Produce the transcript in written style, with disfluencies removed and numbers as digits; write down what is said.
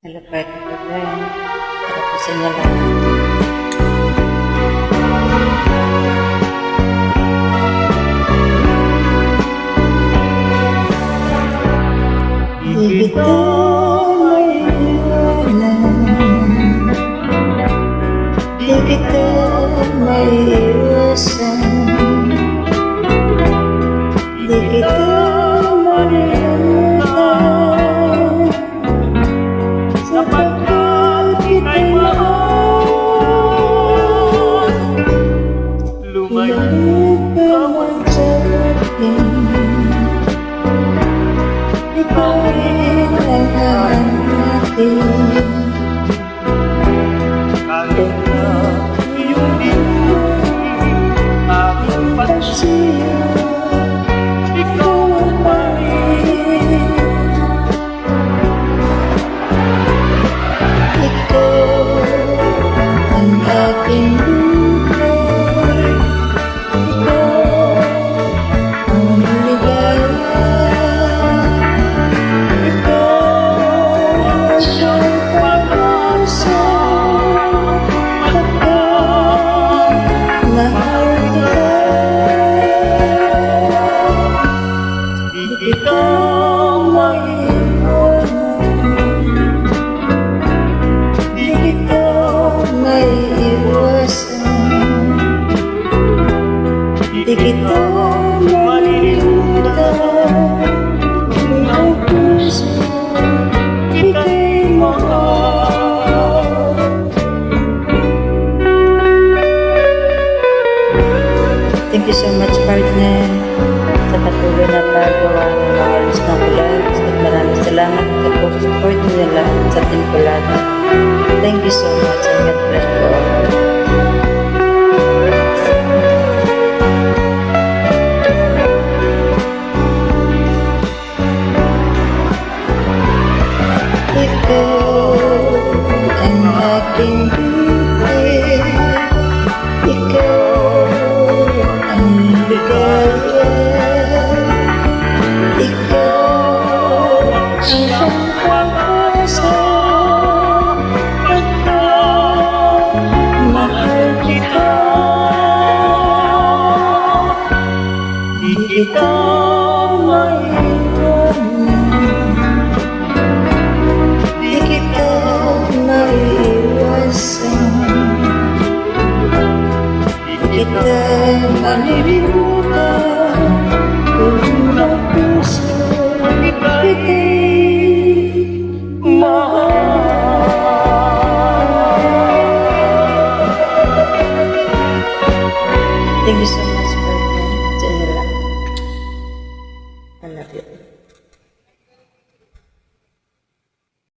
Hello, partner ko ba? Para po sa inyo lahat. Di kita maiwanan, di kita maiwasan, di kita malilimutan, sapagkat kita'y mahal. Lumayo ka man sa akin, ikaw rin ang hanapin. Kahit na iyong dinumin aking pansiya, ikaw pa rin. Ikaw ang aking buhay, ikaw ang ligaya, ikaw ang siyang pag-asa, pagkat mahal kita. Di kita Di kita maiiwasan, di kita malilimutan, kung ang puso kita'y mahal. Thank you so much, partner, sa patuloy na paggawa ng mga alis ng vlogs, at maraming salamat sa support niyo lahat sa Team Kulad. Thank you so much and God bless you all. Ikaw ang aking buhay, ikaw ang ligaya, ikaw ang siyang pag-asa, pagkat mahal kita. Di kita maiwanan, di kita maiwasan, di kita malilimutan, kung ang puso kita'y mahal. Thank you so much, partner. Sa inyo lang. I love you.